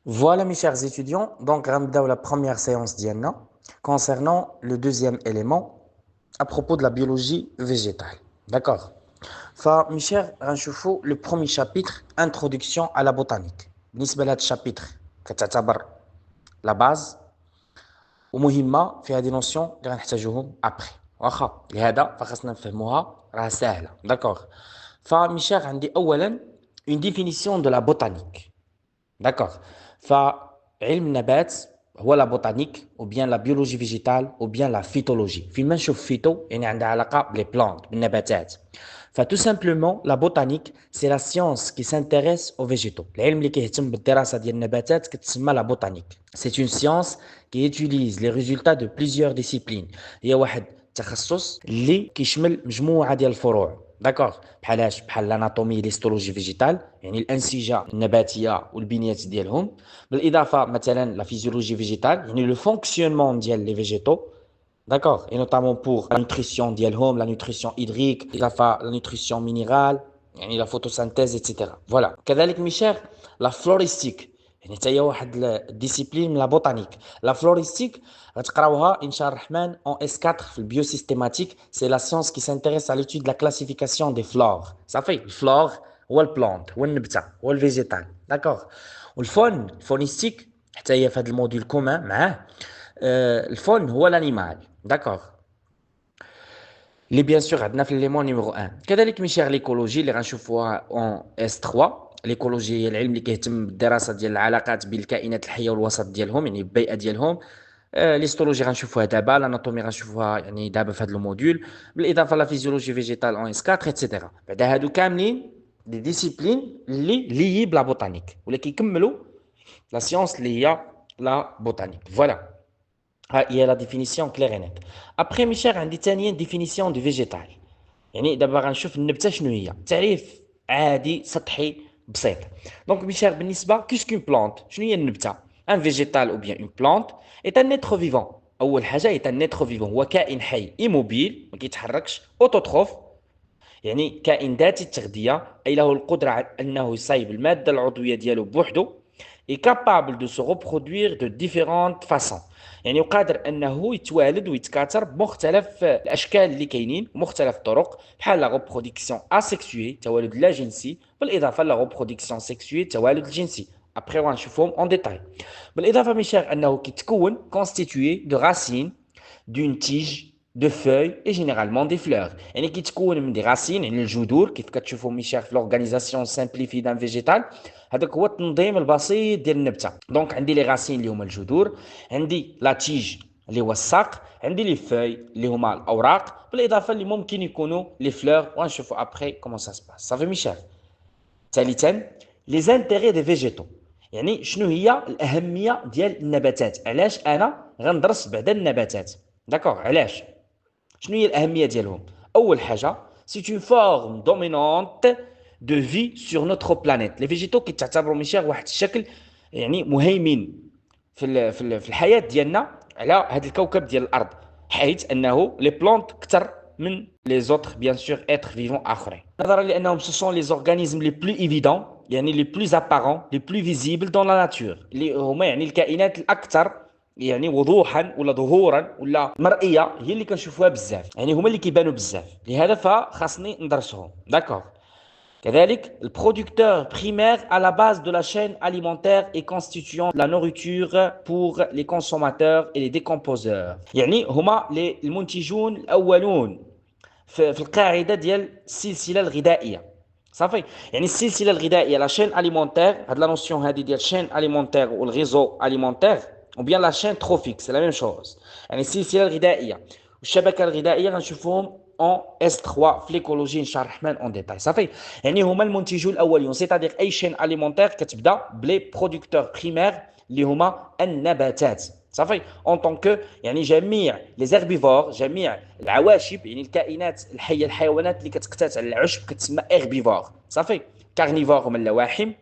Voilà mes chers étudiants, donc غنبداو la première séance ديالنا concernant le deuxième élément à propos de la biologie végétale. D'accord. فمي chers غنشوفوا le premier chapitre introduction à la botanique. بالنسبة لهذا الشابتر كتعتبر la base ومهمة فيها دي نوسيون اللي غنحتاجوهم après. واخا لهذا فخاصنا نفهموها راه ساهلة. D'accord. فمي chers عندي أولا une définition de la botanique. D'accord. فعلم النبات هو لا بوتانيك او بيان لا بيولوجي فيجيتال او بيان لا فيتولوجي. فين ما نشوف فيتو يعني عندها علاقه بلي بلانت بالنباتات. فتو سامبلومون لا بوتانيك سي لا سيونس كي سانتيريس او فيجيتو. العلم اللي كيهتم بالدراسه ديال النباتات كتسمى لا بوتانيك. سي اون سيونس كي يوتيليز لي ريزولتا دو بليزيور ديسيبلين. هي واحد التخصص اللي كيشمل مجموعه ديال الفروع. داكوغ بحال الاناتومي ليستولوجي فيجيتال يعني الانسجه النباتيه والبنيات ديالهم. بالاضافه مثلا لا فيزيولوجي فيجيتال يعني لو فونكسيونمون ديال لي فيجيتو. داكوغ اي نوتامون بور لا نوتريسيون ديالهم لا نوتريسيون هيدريك اضافه لا نوتريسيون مينيرال يعني لا فوتوسانتيز ايتترا. فوالا كذلك ميشيل لا فلوريستيك يعني حتى هي واحد الديسيبلين من لا بوتانيك. لا فلوريستيك غتقراوها ان شاء الرحمن اون اس 4 في البيو سيستيماتيك. سي لا سيونس كي سانتيريس على ليتود لا كلاسيفيكاسيون دي فلور. صافي الفلور هو البلانت هو النبته هو الفيجيتال. داكوغ. والفون الفونيستيك حتى هي في هذا الموديل كومان معاه. الفون هو الانيمال. داكوغ اللي بيان سور عندنا في ليمون نيميرو 1. كذلك ميشير ليكولوجي اللي غنشوفوها اون اس 3. ليكولوجي هي العلم اللي كيهتم بالدراسه ديال العلاقات بين الكائنات الحيه والوسط ديالهم يعني البيئه ديالهم. ليستولوجي غنشوفوها دابا الاناتومي غنشوفوها يعني دابا في هذا الموديول. بالاضافه لا فيزيولوجي فيجيتال اون اس 4 ايتترا. بعد هادو كاملين دي ديسيبلين اللي لي بلا بوتانيك ولا كيكملوا لا سيونس اللي هي لا بوتانيك. فوالا ها هي لا ديفينيسيون كلير اي نيت. ابخي ميشير عندي ثانيا ديفينيسيون دو فيجيتال. يعني دابا غنشوف النبته شنو هي. تعريف عادي سطحي بسيط. دونك ميشيل بالنسبه كيسكون بلانت شنو هي النبته. ان فيجيتال او بيان اون بلانت ايت ان نيتر فيفون. اول حاجه ايت ان نيتر فيفون هو كائن حي ايموبيل ما كيتحركش اوتوتروف يعني كائن ذاتي التغذيه اي له القدره على انه يصايب الماده العضويه ديالو بوحده est capable de se reproduire de différentes façons. يعني قادر انه يتوالد ويتكاثر بمختلف الاشكال اللي كاينين ومختلف الطرق بحال لا ريبرودكسيون اسيكسوي التوالد اللا جنسي بالاضافه لا ريبرودكسيون سيكسوي التوالد الجنسي. ابخي غنشوفهم اون ديتاي. بالاضافه ميشير انه كيتكون كونستيتوي دو راسين d'une tige de feuilles et généralement des fleurs. يعني كيتكون من دي راسين يعني الجذور كيف كتشوفوا ميشير في لورغانيزاسيون سامبليفي دان فيجيتال. هذاك هو التنظيم البسيط ديال النبته. دونك عندي لي راسين اللي هما الجذور عندي لا تيج اللي هو الساق عندي لي فوي اللي هما الاوراق بالاضافه اللي ممكن يكونوا لي فلور ونشوفوا ابخي كومون سا سباس. صافي ميشيل. ثالثا لي زانتيغي دي فيجيتو يعني شنو هي الاهميه ديال النباتات. علاش انا غندرس بعدا النباتات. داكوغ علاش شنو هي الاهميه ديالهم. اول حاجه سي اون فورم دومينونت دو في سور نوتر بلانيت. لي فيجيتو كيتعتبروا ميشير واحد الشكل يعني مهيمن في الحياه ديالنا على هذا الكوكب ديال الارض حيث انه لي بلونت اكثر من لي زوتر بيان سور اتر فيفون اخرين نظرا لانهم سو سون لي زورغانيزم لي بلو ايفيدون يعني لي بلو ابارون لي بلو فيزيبل دون لا ناتور اللي هما يعني الكائنات الاكثر يعني وضوحا ولا ظهورا ولا مرئيه هي اللي كنشوفوها بزاف يعني هما اللي كيبانوا بزاف لهذا فخاصني ندرسهم. داكوغ. كذلك البرودكteur primaire à la base de la chaîne alimentaire et constituant la nourriture pour les consommateurs et les décomposeurs. يعني هما المنتجون الاولون في القاعده ديال السلسله الغذائيه. صافي يعني السلسله الغذائيه لا شين اليمونتير هاد لا نوسيون هادي ديال شين اليمونتير والغيزو اليمونتير او بيان لا شين تروفيك سي لا ميم شوز. يعني السلسله الغذائيه والشبكه الغذائيه غنشوفوهم اون اس 3 في ليكولوجي ان شاء الرحمن اون ديتاي. صافي يعني هما المنتجون الاولين سيتادير اي شين اليمونتير كتبدا بلي برودكتور بريمير اللي هما النباتات. صافي اون طونك يعني جميع لي زيربيفور جميع العواشب يعني الكائنات الحيه الحيوانات اللي كتقتات على العشب كتسمى ايربيفور. صافي كارنيفور هما اللواحم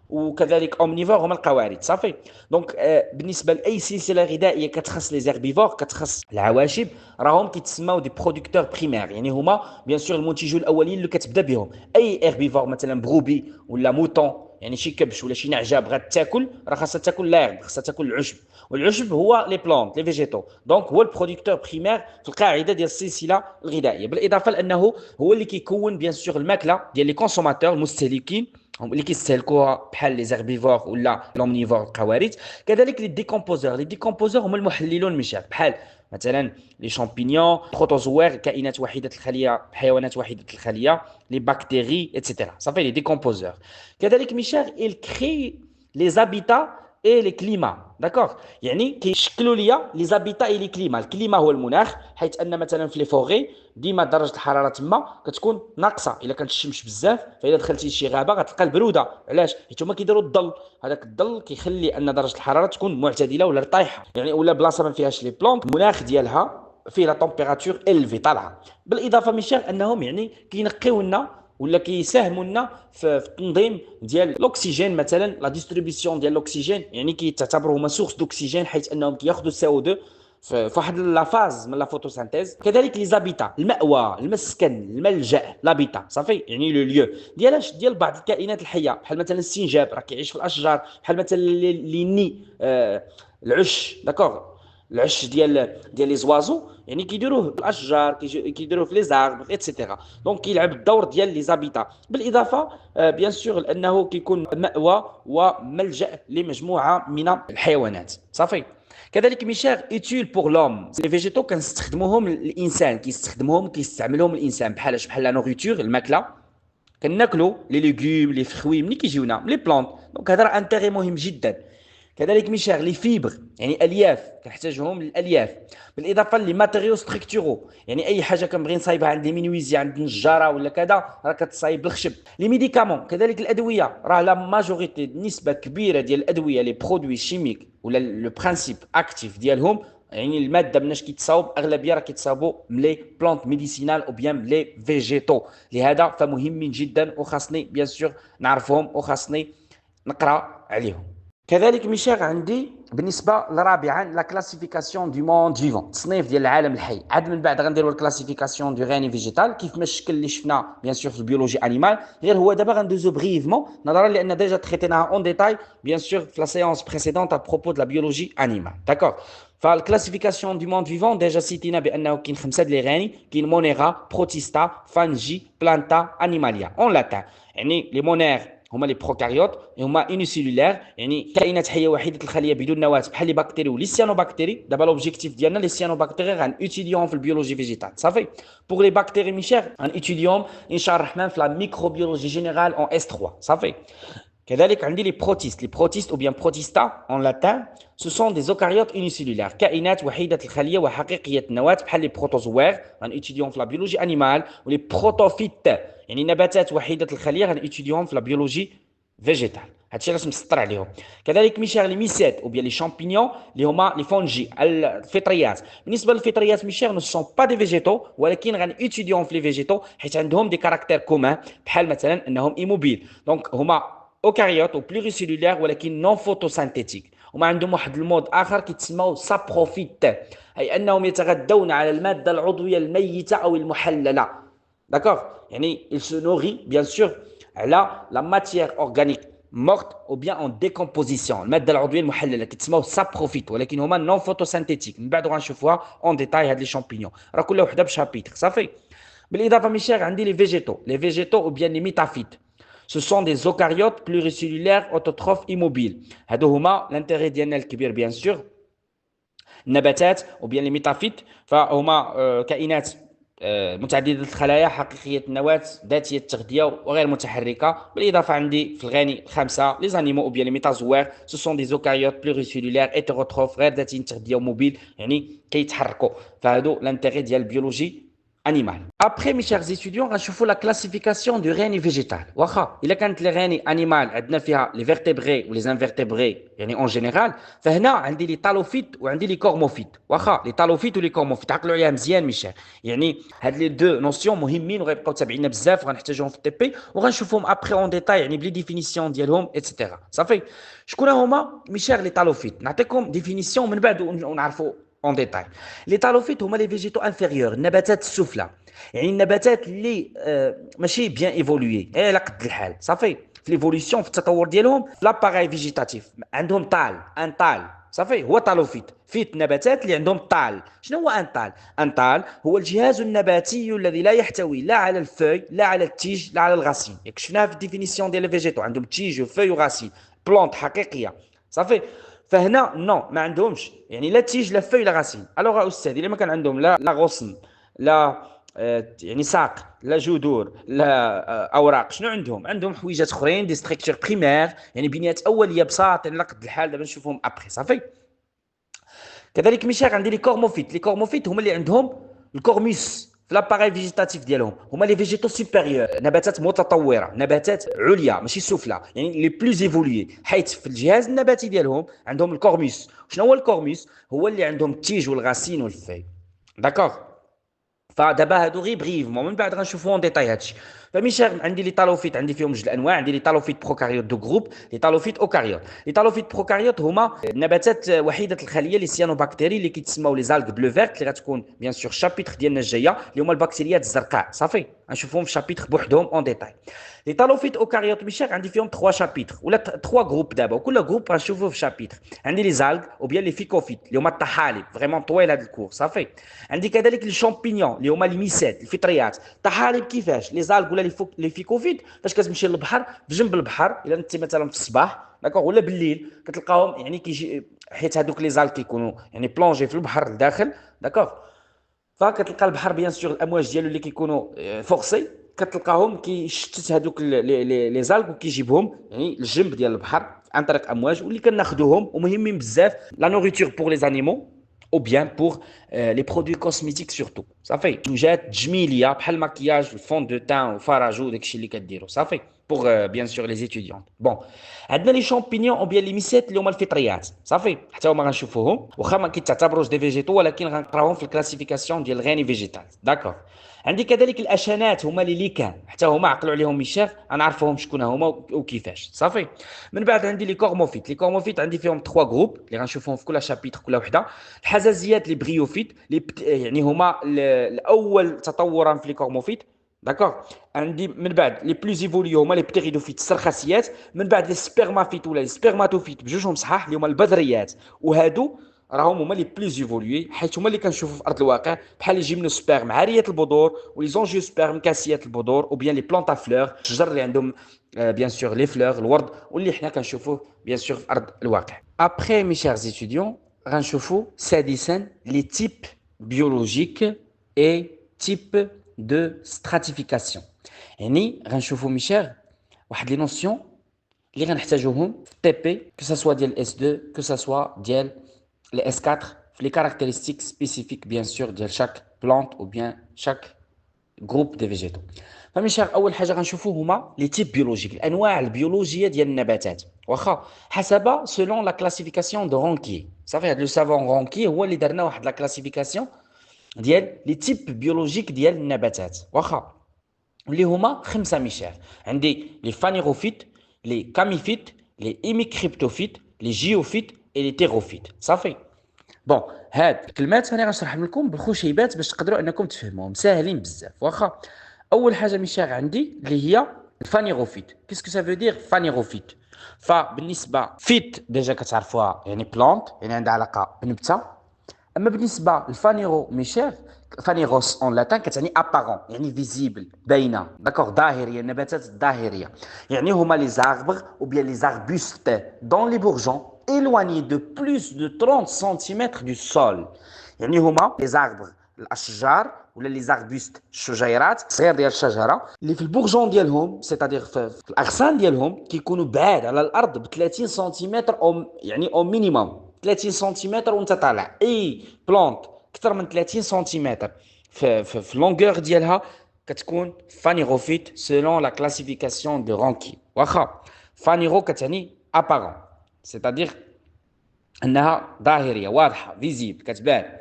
وكذلك اومنيفور هما القوارض. صافي دونك بالنسبه لاي سلسله غذائيه كتخص لي زيربيفور كتخص العواشب راهم كيتسموا دي برودكتور بريمير يعني هما بيان سور المنتجون الاولين اللي كتبدا بهم. اي ايربيفور مثلا بروبي ولا موطون يعني شي كبش ولا شي نعجه بغات تاكل راه خاصها تاكل لاغب، خاصها تاكل العشب، والعشب هو لي بلانت لي فيجيتو، دونك هو البروديكتور بريمير في القاعده ديال السلسله الغذائيه، بالاضافه لانه هو اللي كيكون بيان سور الماكله ديال لي كونسوماتور المستهلكين هم اللي كيستهلكوها بحال لي زيربيفور ولا لومنيفور القوارض. كذلك لي ديكومبوزور هما المحللون من الشعر، بحال مثلا لي شامبينيون، بروتوزوار كائنات وحيده الخليه، حيوانات وحيده الخليه، لي بكتيري اتسيتيرا، صافي لي ديكومبوزور. كذلك ميشيل il crée les habitats et les climats، داكوغ، يعني كيشكلوا ليا لي زابيتا اي لي كليما. الكليما هو المناخ، حيث ان مثلا في لي فوغي ديما درجه الحراره تما كتكون ناقصه، الا كانت الشمس بزاف فاذا دخلتي لشي غابه غتلقى البروده. علاش؟ حيت هما كيديروا الظل، هذاك الظل كيخلي ان درجه الحراره تكون معتدله ولا طايحه، يعني ولا بلاصه ما فيهاش لي بلونط المناخ ديالها فيه لا تمبيراتور الفي طالعه. بالاضافه ميشيل انهم يعني كينقيو لنا ولا كيساهموا لنا في التنظيم ديال الاكسجين، مثلا لا ديستريبيسيون ديال الاكسجين، يعني كيتعتبروا هما سورس دوكسيجين حيث انهم كياخذوا سي او 2 في واحد لا فاز من لا فوتوسينثيز. كذلك لي زابيتا، المأوى، المسكن، الملجأ، لابيتا، صافي يعني لو ليو ديالاش ديال بعض الكائنات الحيه، بحال مثلا السنجاب راه كيعيش في الاشجار، بحال مثلا لي ني العش، داكوغ، العش ديال لي زوازو، يعني كيديروه في الاشجار، كيديروه في لي زاربر ايتترا، دونك كيلعب الدور ديال لي زابيتا. بالاضافه بيان سور لانه كيكون مأوى وملجأ لمجموعه من الحيوانات، صافي. كذلك ميشيل ايتيل بور لوم، لي فيجيتو كنستخدموهم الانسان، كيستعملهم الانسان بحال لا نوريتور الماكله، كناكلوا لي ليغوم لي فخوي ملي كيجيونا لي بلانت، دونك هذا راه انتيغي مهم جدا. كذلك ميشيل لي فيبر، يعني الياف كنحتاجهم للالياف، بالاضافه لي ماتيريو ستركتورو، يعني اي حاجه كنبغي نصايبها عند لي مينويزي عند النجاره ولا كذا راه كتصايب بالخشب. لي ميديكامون كذلك الادويه، راه لا ماجوريتي نسبه كبيره ديال الادويه لي برودوي شيميك ولا لو برانسيب اكتيف ديالهم، يعني الماده مناش كيتصاوب اغلبيه راه كيتصاوبوا ملي بلانت ميديسينال او بيان ملي فيجيتو، لهذا فمهمين جدا وخاصني بيان سور نعرفهم وخاصني نقرا عليهم. كذلك ميشيل عندي بالنسبه لرابعا لا كلاسيفيكاسيون دو موند فيفون، تصنيف ديال العالم الحي. عاد من بعد غنديروا الكلاسيفيكاسيون دو غاني فيجيتال كيف ما الشكل اللي شفنا بيان سور في البيولوجي انيمال، غير هو دابا غندوزو بريفمون نظرا لان ديجا تريتيناها اون ديتاي بيان سور في لا سيونس بريسيدونت ابروبو دو لا بيولوجي انيمال، داكور. فالكلاسيفيكاسيون دو موند فيفون ديجا سيتينا بانه كاين خمسه ديال لي غاني، كاين مونيرا، بروتيستا، فانجي، بلانتا، انيماليا اون لاتان. يعني لي مونير هما لي بروكاريوت، هما يونيسيلولير، يعني كائنات حيه وحيده الخليه بدون نواه بحال لي بكتيري ولي سيانوبكتيري. دابا لوبجيكتيف ديالنا لي سيانوبكتيري غنوتيليوهم في البيولوجي فيجيتال، صافي. بوغ لي بكتيري ميشيل غنوتيليوهم ان شاء الرحمن في لا ميكروبيولوجي جينيرال اون اس 3، صافي. كذلك عندي لي بروتيست او بيان بروتيستا اون لاتان، سو سون دي اوكاريوت يونيسيلولير، كائنات وحيده الخليه وحقيقيه النواه بحال لي بروتوزوار غنوتيليوهم في لا بيولوجي انيمال، ولي بروتوفيت يعني نباتات وحيده الخليه غنوتيليوهم في لا بيولوجي فيجيتال. هادشي علاش مسطر عليهم. كذلك ميشيل لي ميسيت او بيان لي شامبينيون اللي هما لي فونجي الفطريات. بالنسبه للفطريات ميشيل نو سون با دي فيجيتو، ولكن غنوتيليوهم في لي فيجيتو حيت عندهم دي كاركتير كومان، بحال مثلا انهم ايموبيل، دونك هما اوكاريوت او بلوريسيلولير ولكن نون فوتوسانتيتيك. وما عندهم واحد المود اخر كيتسموا سابروفيت، اي انهم يتغذون على الماده العضويه الميته او المحلله، داكوغ. يعني il se nourrit bien sûr على لا ماتيير اورغانيك مورت او بيان اون ديكومبوزيسيون، الماده العضويه المحلله كيتسموا سابروفيت، ولكن هما نون فوتوسانتيتيك. من بعد غنشوفوها اون ديتاي هاد لي شامبينيون، راه كل وحده بشابيتر، صافي. بالاضافه ميشيل عندي لي فيجيتو او بيان لي ميتافيت. Ce sont des eucaryotes pluricellulaires autotrophes immobiles. هادو هما الانتيغي ديالنا الكبير بيان سور. النباتات او بيان لي ميتافيت فهما كائنات متعدده الخلايا، حقيقيه النواه، ذاتيه التغذيه وغير متحركه. بالاضافه عندي في الغني خمسه لي زانيمو او بيان لي ميتازوار، سو سون دي زوكاريوت بلوريسيلولير هيتيروتروف غير ذاتي التغذيه وموبيل، يعني كيتحركوا. فهادو لانتيغي ديال البيولوجي animal. Après, mes chers étudiants, غنشوفوا la classification du règne végétal. واخا الا كانت لي ريني انيمال عندنا فيها لي فيرتيبري ولي انفيرتيبري يعني اون جينيرال، فهنا عندي لي تالوفيت وعندي لي كورموفيت. واخا لي تالوفيت ولي كورموفيت عقلوا عليها مزيان ميشيل، يعني هاد لي دو نوسيون مهمين وغيبقاو تابعينا بزاف وغنحتاجوهم في التي بي وغنشوفوهم ابري اون ديتاي يعني بلي ديفينيسيون ديالهم ايتترا، صافي. شكون هما ميشيل لي تالوفيت؟ نعطيكم ديفينيسيون من بعد ونعرفوا اون ديتاي. لي تالوفيت هما لي فيجيتو انفيريور، النباتات السفلى، يعني النباتات اللي ماشي بيان ايفولوي على قد الحال، صافي. في ليفوليسيون في التطور ديالهم في لاباراي فيجيتاتيف عندهم طال ان طال صافي هو طالوفيت فيت نباتات اللي عندهم طال. شنو هو ان طال؟ ان طال هو الجهاز النباتي الذي لا يحتوي لا على الفوي لا على التيج لا على الغاسين. ياك شفناها في الديفينيسيون ديال الفيجيتو عندهم تيج وفوي وغاسين بلونت حقيقيه صافي. فهنا نو ما عندهمش يعني لا تيج لا فوي لا غاسين. الوغ استاذ الا ما كان عندهم لا غصن لا يعني ساق لا جذور لا اوراق شنو عندهم؟ عندهم حويجات اخرين دي ستركتور بريمير يعني بنيات اوليه بساطين على قد الحال دابا نشوفهم ابخي صافي. كذلك ميشيل عندي لي كورموفيت. لي كورموفيت هما اللي عندهم الكورميس في لاباراي فيجيتاتيف ديالهم هما لي فيجيتو سوبيريور نباتات متطوره نباتات عليا ماشي سفلى يعني لي بلوز ايفولوي حيث في الجهاز النباتي ديالهم عندهم الكورميس. شنو هو الكورميس؟ هو اللي عندهم التيج والغاسين والفاي داكوغ. فدابا هادو غير بريفمون من بعد غنشوفو اون ديتاي هادشي. فميشيل عندي لي طالوفيت عندي فيهم جوج الانواع. عندي لي طالوفيت بروكاريوت دو جروب لي طالوفيت اوكاريوت. لي طالوفيت بروكاريوت هما نباتات وحيده الخليه لي سيانوباكتيري اللي كيتسموا لي زالغ بلو فيرت اللي غتكون بيان سور شابيتر ديالنا الجايه اللي هما البكتيريات الزرقاء صافي غنشوفوهم في شابيتر بوحدهم اون ديتاي. لي طالوفيت اوكاريوت ميشيل عندي فيهم 3 شابيتر ولا 3 جروب دابا وكل جروب غنشوفوه في شابيتر. عندي لي زالغ او بيان لي فيكوفيت اللي هما الطحالب فريمون طويل هذا الكور صافي. عندي كذلك لي شامبينيون اللي هما لي ميسات الفطريات. الطحالب كيفاش؟ لي زالغ ولا لي فيكوفيت فاش كتمشي للبحر في جنب البحر الا انت مثلا في الصباح داكوغ ولا بالليل كتلقاهم يعني كيجي حيت هذوك لي زالغ كيكونوا يعني بلونجي في البحر لداخل داكوغ. فكتلقى البحر بيان سور الامواج ديالو اللي كيكونوا فورسي كتلقاهم كيشتت هذوك لي زالغ وكيجيبهم يعني الجنب ديال البحر عن طريق امواج واللي كناخذوهم ومهمين بزاف لا نوريتور بور لي انيمو او بيان بور لي برودوي كوسميتيك سورتو صافي. منتوجات تجميليه بحال الماكياج الفون دو تان وفراجو داكشي اللي كديروا صافي بور بيان سور لي زيتيديون. بون عندنا لي شامبينيون او بيان لي ميسات اللي هما الفطريات صافي حتى هما غنشوفوهم واخا ما كيتعتبروش دي فيجيتو ولكن غنقراوهم في الكلاسيفيكاسيون ديال الغيني فيجيتال داكور. عندي كذلك الاشانات هما لي ليكان حتى هما عقلوا عليهم ميشيل غنعرفوهم شكون هما وكيفاش صافي. من بعد عندي لي كورموفيت. لي كورموفيت عندي فيهم 3 جروب اللي غنشوفوهم في كل شابيتر كل وحده. الحزازيات لي بريوفيت يعني هما الاول تطورا في لي كورموفيت داكوغ. عندي من بعد لي بلوز ايفوليو هما لي بتيريدوفيت السرخاسيات. من بعد لي سبيرمافيت ولا لي سبيرماتوفيت بجوجهم صحاح اللي هما البذريات وهادو راهم هما لي بلوز ايفولوي حيت هما اللي كنشوفوا في ارض الواقع بحال لي جيمنوسبيرم عاريه البذور ولي زونجيوسبيرم كاسيات البذور او بيان لي بلونتا فلور الشجر اللي عندهم بيان سور لي فلور الورد واللي حنا كنشوفوه بيان سور في ارض الواقع. ابخي مي شيرز ايتيديون غنشوفوا سادسا لي تيب بيولوجيك اي تيب دو ستراتيفيكاسيون. يعني غنشوفوا ميشيل واحد لي نوسيون اللي غنحتاجوهم في تي بي كو سوا ديال اس 2 كو سوا ديال les S4 les caractéristiques spécifiques bien sûr de chaque plante ou bien chaque groupe de végétaux. فمشان اول حاجه غنشوفوا هما لي تيب بيولوجيك الانواع البيولوجيه ديال النباتات واخا حسب سولون لا كلاسيفيكاسيون دو رونكي صافي. هذا لو سافون رونكي هو اللي درنا واحد لا كلاسيفيكاسيون ديال لي تيب بيولوجيك ديال النباتات واخا اللي هما 5 ميشيل. عندي لي فانيروفيت لي كاميفيت لي ايميكريبتوفيت لي جيوفيت اي لي تيروفيت صافي. بون هاد الكلمات انا غنشرحهم لكم بالخشيبات باش تقدروا انكم تفهموهم ساهلين بزاف واخا. اول حاجه ميشيل عندي اللي هي الفانيروفيت. كيسكو سا فو دير فانيروفيت؟ فبالنسبه فيت ديجا كتعرفوها يعني بلانت يعني عندها علاقه بنبته. اما بالنسبه للفانيرو ميشيل فانيروس اون لاتان كتعني ابارون يعني فيزيبل باينه داكوغ ظاهريه النباتات الظاهريه يعني هما لي زاربغ ou bien les arbustes dans les bourgeons éloignés de plus de 30 cm du sol. يعني هما لي زاربغ الاشجار ولا لي زاربوست الشجيرات الصغير ديال الشجره اللي في البورجون ديالهم سيتادير في الاغصان ديالهم كيكونوا بعاد على الارض ب 30 سنتيمتر او يعني او مينيموم 30 سنتيمتر وانت طالع. اي بلانت اكثر من 30 سنتيمتر في لونغور ديالها كتكون فانيروفيت سيلون لا كلاسيفيكاسيون دو رونكي واخا. فانيرو كتعني ابارون سيتادير انها ظاهريه واضحه فيزيبل كتبان.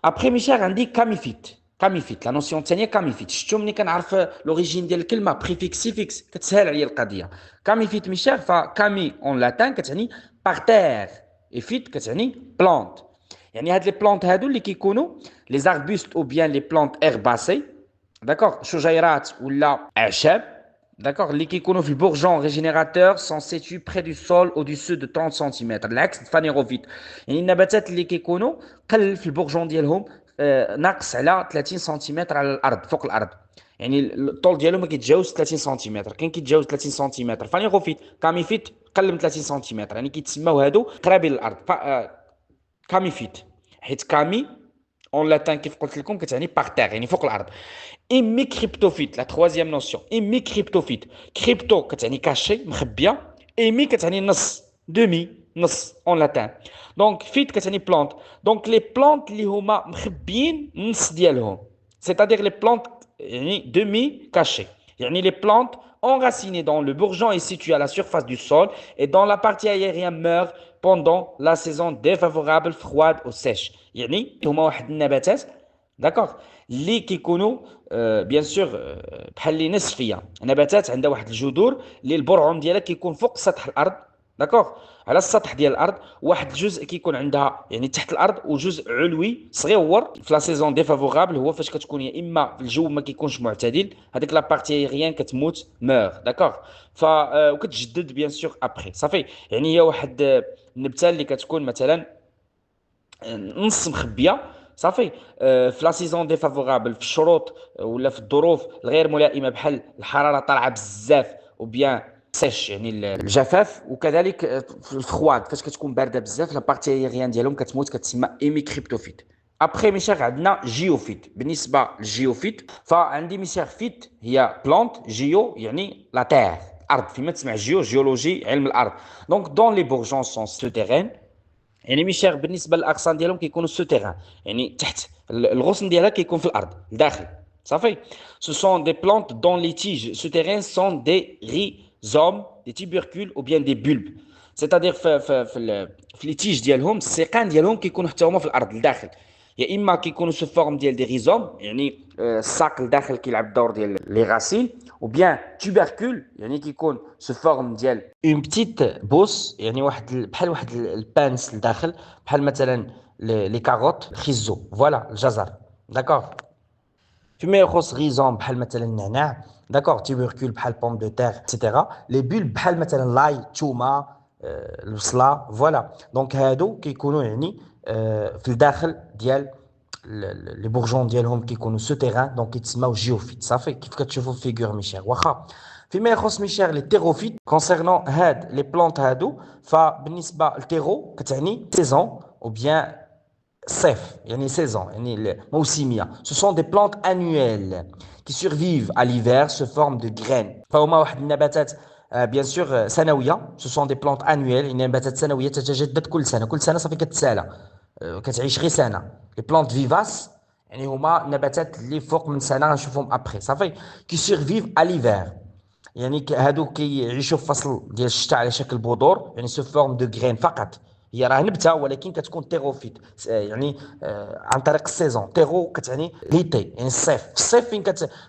ابخي ميشيل عندي كاميفيت. كاميفيت لا نوسيون الثانيه كاميفيت. شفتوا ملي كنعرف لوريجين ديال الكلمه بريفيكس سيفيكس كتسهل عليا القضيه. كاميفيت ميشيل فكامي اون لاتان كتعني بارتير اي فيت كتعني بلانت. يعني هاد لي بلانت هادو اللي كيكونوا لي زاربوست او بيان لي بلانت ايرباسي داكوغ شجيرات ولا اعشاب d'accord, اللي كيكونوا في البورجون ريجينيراتور سون سيتوي بري دو سول au-dessus de 30 سنتيمتر، العكس الفانيروفيت. يعني النباتات اللي كيكونوا قل في البورجون ديالهم ناقص على 30 سنتيمتر على الارض، فوق الارض. يعني الطول ديالو ما كيتجاوز 30 سنتيمتر، كاين كيتجاوز 30 سنتيمتر فانيروفيت. كاميفيت قل من 30 سنتيمتر، يعني كيتسموا هادو قرابين للارض كاميفيت. حيت كامي اون لاتان كيف قلت لكم كتعني بارتير، يعني فوق الارض. ايمي كريبتوفيت، لا تروازيام نوسيون، ايمي كريبتوفيت. كريبتو كتعني كاشي مخبيه، ايمي كتعني نص، دومي، نص اون لاتان. دونك فيت كتعني بلانت. دونك لي بلانت اللي هما مخبيين النص ديالهم، c'est-à-dire les plantes يعني demi cachées. يعني les plantes enracinées dans le bourgeon est situé à la surface du sol et dans la partie aérienne meurt pendant la saison défavorable froide ou sèche. يعني هما واحد النباتات داكوغ اللي كيكونوا بيان سور بحال اللي نصفيه، نباتات عندها واحد الجذور اللي البرعم ديالها كيكون فوق سطح الارض، داكوغ، على السطح ديال الارض. واحد الجزء كيكون عندها يعني تحت الارض، وجزء علوي صغيور في لا سيزون ديفافورابل هو فاش كتكون يا اما الجو ما كيكونش معتدل، هذيك لا بارتي ايريان كتموت مور، داكوغ. ف وكتجدد بيان سور ابخي صافي. يعني هي واحد النبته اللي كتكون مثلا نص مخبيه صافي في لا سيزون ديفافورابل، في الشروط ولا في الظروف الغير ملائمه بحال الحراره طالعه بزاف وبيان سيش يعني الجفاف. وكذلك في الفخواد فاش كتكون بارده بزاف لا بارتي ايريان ديالهم كتموت، كتسمى ايمي كريبتوفيت. ابخي ميشيغ عندنا جيوفيت. بالنسبه للجيوفيت فعندي ميشيغ فيت هي بلانت، جيو يعني لا تير الارض، فيما تسمع جيو جيولوجي علم الارض. دونك دون لي بورجون سون سوتيرين. يعني ميشيغ بالنسبه للاغصان ديالهم كيكونوا سوتيران، يعني تحت الغصن ديالها كيكون في الارض الداخل صافي. سو سون دي بلانت دون لي تيج سوتيرين سون دي ريزوم دي تيبركول او بيان دي بولب. سيتادير في لي تيج ديالهم السيقان ديالهم كيكونوا حتى هما في الارض الداخل، يا اما كيكونوا سو فورم ديال دي ريزوم يعني الساق الداخل كيلعب الدور ديال لي غاسين، ou bien tubercule يعني كيكون سو فورم ديال اون بتيت بوس، يعني واحد بحال واحد البانس لداخل، بحال مثلا لي كاروت خيزو فوالا الجزر داكوغ. فيما يخص ريزوم بحال مثلا النعناع داكوغ، تيبركول بحال بوم دو تيغ اكسيتيرا، لي بول بحال مثلا لاي الثومه البصله فوالا. دونك هادو كيكونوا يعني في الداخل ديال لي بورجون ديالهم كيكونوا سوتيران، دونك كيتسماو جيوفيت صافي كيف كتشوفوا في فيغور ميشير. واخا فيما يخص ميشير لي تيروفيت كونسيرنون هاد لي بلونت هادو، فبالنسبه للتيرو كتعني سيزون او بيان صيف، يعني saison يعني موسميه. Ce sont des plantes annuelles qui survivent à l'hiver sous forme de graines. فهما واحد النباتات بيان سور سنويه. Ce sont des plantes annuelles، يعني نباتات سنويه تتجدد كل سنه، كل سنه صافي كتسالى كتعيش غير سنه. لي بلانت فيفاس يعني هما نباتات اللي فوق من سنه غنشوفهم ابخي صافي. كي سيرفيف ا ليفير، يعني هادو كيعيشوا في فصل ديال الشتاء على شكل بذور، يعني سو فورم دو غرين فقط. هي راه نبته ولكن كتكون تيروفيت يعني عن طريق السيزون. تيرو كتعني ليتي يعني الصيف. في الصيف فين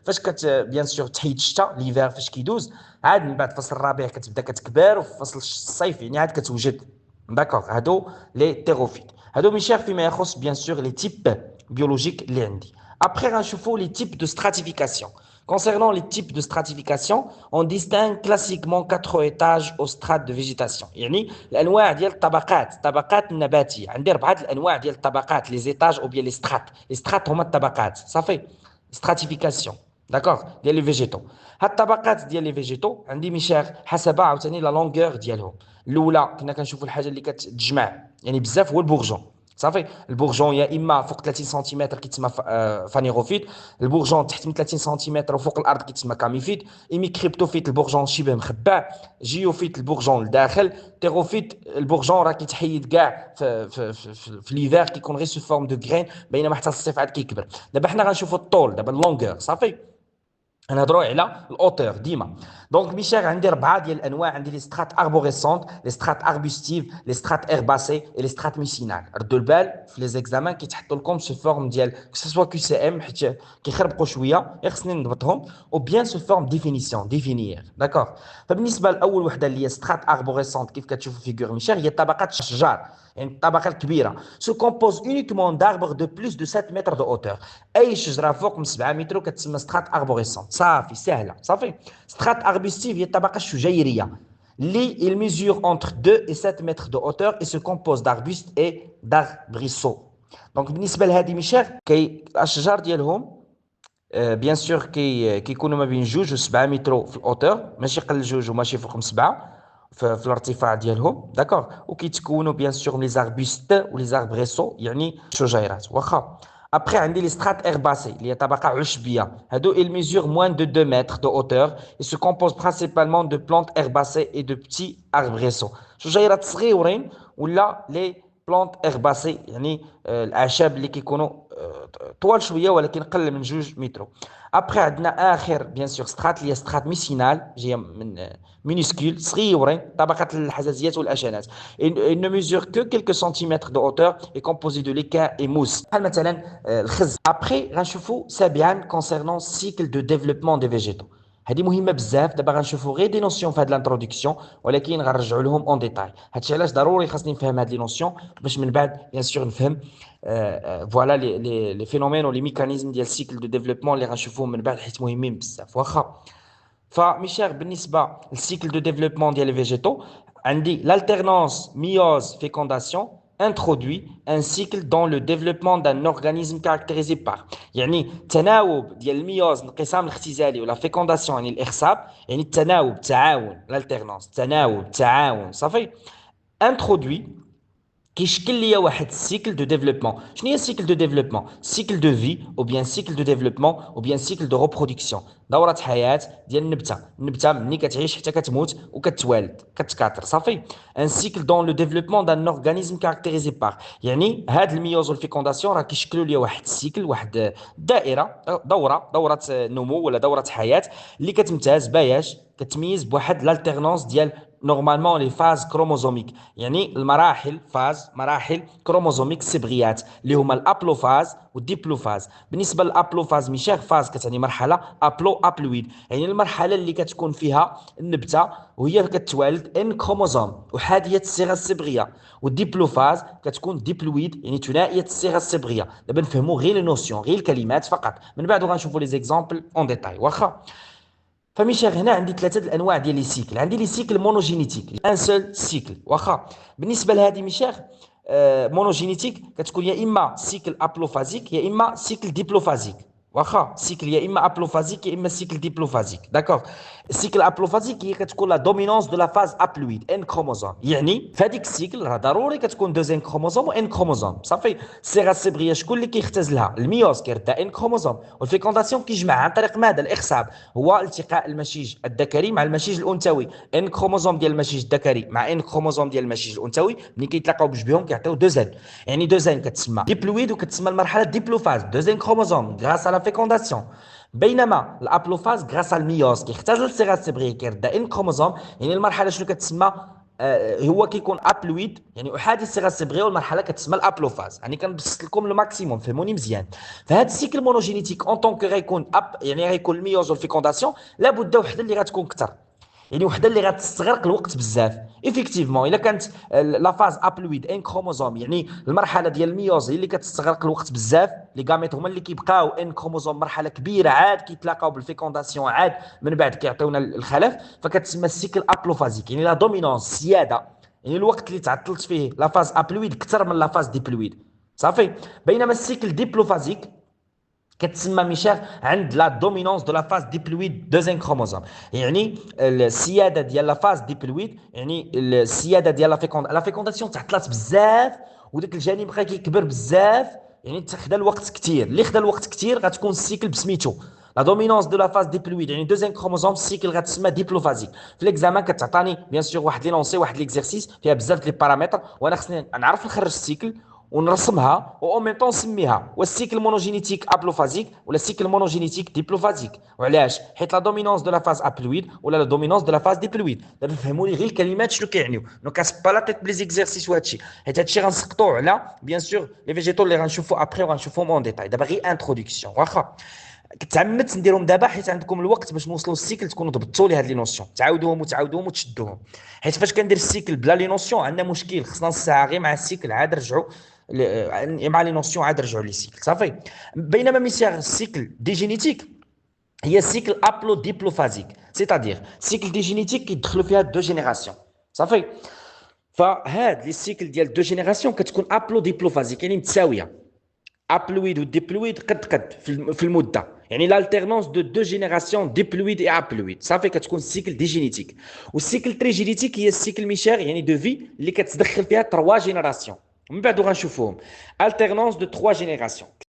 فاش بيان سور تحيد الشتاء ليفير فاش كيدوز، عاد من بعد فصل الربيع كتبدا كتكبر، وفي فصل الصيف يعني عاد كتوجد. داكوغ هادو لي تيروفيت. هادو ميشير فيما يخص بيان سور لي تيب بيولوجيك اللي عندي. ابخي غنشوفوا لي تيب دو ستراتيفيكاسيون. Concernant les types de stratification, on distingue classiquement 4 étages aux strates de végétation. يعني الانواع ديال الطبقات النباتيه. عندي 4 الانواع ديال الطبقات لي زيتاج او بيان لي سترات. لي سترات هما الطبقات صافي. stratification داكوغ ديال لي فيجيتو. هاد الطبقات ديال لي فيجيتو عندي ميشير حسب عاوتاني لا لونغور ديالهم. الاولى كنا كنشوفوا الحاجه اللي كتجمع يعني بزاف هو البورجون صافي. البورجون يا اما فوق 30 سنتيمتر كيتسمى فانيروفيت، البورجون تحت من 30 سنتيمتر وفوق الارض كيتسمى كاميفيت، ايمي كريبتوفيت البورجون شبه مخبع، جيوفيت البورجون لداخل، تيروفيت البورجون راه كيتحيد كاع في ليفير كيكون غير سو فورم دو غرين، بينما حتى الصيف عاد كيكبر. دابا حنا غنشوفوا الطول دابا اللونغور صافي. نهضروا على الاوتور ديما. دونك ميشيل عندي 4 ديال الانواع. عندي لي سترات اربوريسونت، لي سترات اربوستيف، لي سترات ايرباسي اي لي سترات ميسينال. ردوا البال في لي زيكزامان كيتحطوا لكم سو فورم ديال سوا كيو سي ام حيت كيخربقوا شويه، خصني نضبطهم، او بيان سو فورم ديفينيسيون ديفينير داكوغ. فبالنسبه لاول وحده اللي هي سترات اربوريسونت كيف كتشوفوا في فيغور ميشيل، هي طبقات الشجار. يعني الطبقه الكبيره se compose uniquement d'arbres de plus de 7 mètres de hauteur. اي شجره فوق من 7 متر كتسمى سترات اربوريسون. صافي سهله صافي. سترات اربستيف هي الطبقه الشجيريه اللي il mesure entre 2 et 7 mètres de hauteur et se compose d'arbustes et d'arbrisseaux. دونك بالنسبه لهذه ميشيل كي الاشجار ديالهم بيان سور كيكونوا ما بين 2 و 7 متر في الاوتور، ماشي قل 2 وماشي فوق 7 في الارتفاع ديالهم، داكوغ. وكيتكونوا بيان سور لي زاربوست ولي زاربريسو يعني شجيرات واخا. ابخي عندي لي سترات ايرباسي اللي هي طبقه عشبيه، هادو il mesure moins de 2 mètres de hauteur et se compose principalement de plantes herbacées et de petits arbrisseaux. شجيرات صغيورين ولا لي بلانت ايرباسي يعني الاعشاب اللي كيكونوا طوال شويه ولكن قل من 2 متر. ابخي عندنا اخر بيان سور سترات اللي هي سترات ميسينال جايه من مينيسكول صغيورين، طبقه الحزازيات والاشانات. il ne mesure que quelques centimètres de hauteur et composé de liquin et mousse بحال مثلا الخز. ابخي غنشوفوا سابعا concernant cycle de développement des végétaux. هذه مهمه بزاف. دابا غنشوفوا غير دي نوسيون في هاد لانتروداكسيون ولكن غنرجعوا لهم اون ديتاي. هادشي علاش ضروري خاصني نفهم هاد لي نوسيون باش من بعد بيان سور نفهم فوالا لي فينومين ولي ميكانيزم ديال السيكل دو ديفلوبمون اللي غنشوفوهم من بعد حيت مهمين بزاف واخا. فميشير بالنسبه للسيكل دو ديفلوبمون ديال لي فيجيتو عندي l'alternance méiose fécondation introduit un cycle dans le développement d'un organisme caractérisé par يعني التناوب ديال الميوز الانقسام الاختزالي ولا فيكونداسيون يعني الاخصاب يعني التناوب التعاون l'alternance التناوب التعاون صافي introduit كيشكل ليا واحد السيكل دو ديفلوبمون. شنو هي السيكل دو ديفلوبمون؟ سيكل دو في او بيان سيكل دو ديفلوبمون او بيان سيكل دو ريبرودكسيون، دوره حياه ديال النبته ملي كتعيش حتى كتموت وكتوالد كتكاثر صافي. ان سيكل دون لو ديفلوبمون دان اورغانيزم كاركتيريزي بار يعني هاد الميوز والفيكونداسيون راه كيشكلوا ليا واحد السيكل واحد دائره دوره نمو ولا دوره حياه اللي كتمتاز باياش كتميز بواحد لالتيرنونس ديال نورمالمون لي فاز كروموزوميك يعني مراحل كروموزوميك سبغيات اللي هما الابلوفاز والديبلوفاز. بالنسبه للابلوفاز ميشير فاز كتعني مرحله ابلويد يعني المرحله اللي كتكون فيها النبته وهي كتوالد ان كروموزوم احاديه الصيغه الصبغيه، والديبلوفاز كتكون ديبلويد يعني ثنائيه الصيغه الصبغيه. دابا نفهموا غير لي نوسيون غير الكلمات فقط، من بعد غنشوفوا لي زيكزامبل اون ديتاي واخا. فميشير هنا عندي ثلاثه الانواع ديال لي سيكل. عندي لي سيكل مونوجينيتيك ان سول سيكل واخا. بالنسبه لهذه ميشير مونوجينيتيك كتكون يا اما سيكل ابلوفازيك يا اما سيكل ديبلوفازيك واخا. سيكل يا اما ابلوفازيك يا اما سيكل ديبلوفازيك داكوغ. السيكل ابلوفازيك هي كتكون لا دومينونس دو لا فاز ابلويد ان كروموزوم يعني في هذيك السيكل راه ضروري كتكون دوزين كروموزوم وان كروموزوم صافي. الصيغه الصبغيه شكون اللي كيختزلها؟ الميوز كيردا ان كروموزوم، والفيكونداسيون كيجمعها عن طريق ماذا؟ الاخصاب، هو التقاء المشيج الذكري مع المشيج الانثوي. ان كروموزوم ديال المشيج الذكري مع ان كروموزوم ديال المشيج الانثوي ملي كيتلاقاو بجوجهم كيعطيو دوزين يعني دوزين كتسمى ديبلويد وكتسمى المرحله ديبلوفاز دوزين كروموزوم غراس على فيكونداسيون. بينما الابلوفاز غراس على الميوز كيختزل الصيغه الصبغيه كيردا ان كروموزوم يعني المرحله شنو كتسمى هو كيكون ابلويد يعني احادي الصيغه الصبغيه، والمرحله كتسمى الابلوفاز. يعني كنبسط لكم الماكسيموم فهموني مزيان. فهاد السيكل مونوجينيتيك اون طونك غيكون يعني غيكون الميوز والفيكونداسيون لابد وحده اللي غتكون كثر يعني وحده اللي غتستغرق الوقت بزاف. ايفيكتيفمون الا كانت لا فاز ابلويد ان كروموزوم يعني المرحله ديال الميوز هي اللي كتستغرق الوقت بزاف، لي غاميت هما اللي كيبقاو ان كروموزوم مرحله كبيره عاد كيتلاقاو بالفيكونداسيون عاد من بعد كيعطيونا الخلف، فكتسمى السيكل ابلوفازيك يعني لا دومينونس سياده يعني الوقت اللي تعطلت فيه لا فاز ابلويد اكثر من لا فاز ديبلويد صافي. بينما السيكل ديبلوفازيك كتسمى ميشيل عند لا دومينونس دو لا فاز ديبلويد دوزين كروموزوم يعني السياده ديال لا فاز ديبلويد يعني السياده ديال لا فيكونداسيون تعطلات بزاف وداك الجنين بقى كيكبر بزاف يعني خدا الوقت كثير. اللي خدا الوقت كثير غتكون السيكل بسميتو لا دومينونس دو لا فاز ديبلويد يعني دوزين كروموزوم السيكل غتسمى ديبلوفازيك. في ليكزامان كتعطاني بيان سور واحد لي لونسي واحد ليكزيرسيس فيها بزاف ديال لي بارامتر وانا خصني نعرف نخرج السيكل ونرسمها و ميم طون نسميها والسيكل مونوجينيتيك ابلوفازيك ولا السيكل مونوجينيتيك ديبلوفازيك. وعلاش؟ حيت لا دومينونس دو لا فاز ابلويد ولا لا دومينونس دو لا فاز ديبلويد. دابا فهموني غير الكلمات شنو كيعنيو نو كاس با لا تيت بلي زيكزيرسيس وهادشي حيت هادشي غنسقطوه على بيان سور لي فيجيتو اللي غنشوفو ابري وغنشوفوهم اون ديتاي. دابا غير انتروداكسيون واخا. كتعمدت نديرهم دابا حيت عندكم الوقت باش نوصلوا السيكل تكونوا ضبطوا لي هاد لي نوسيون، تعاودوهم وتعاودوهم وتشدوهم. حيت فاش كندير السيكل بلا لي نوسيون عندنا مشكل، خصنا نص ساعه غير مع السيكل عاد رجعوا مع لي نوسيون عاد رجعوا لي سيكل صافي. بينما ميسيغ السيكل دي جينيتيك هي سيكل ابلو ديبلوفازيك، سيتادير سيكل دي جينيتيك كيدخلوا فيها دو جينيراسيون صافي. فهاد لي سيكل ديال دو جينيراسيون كتكون ابلو ديبلوفازيك يعني متساويه، ابلويد والديبلويد قد في المده، يعني l'alternance de deux générations diploïdes et haploïdes صافي كتكون السيكل دي جينيتيك. والسيكل تري جينيتيك هي السيكل ميشير يعني دو في اللي كتدخل فيها 3 جينيراسيون، من بعد غنشوفوهم alternance de 3 générations.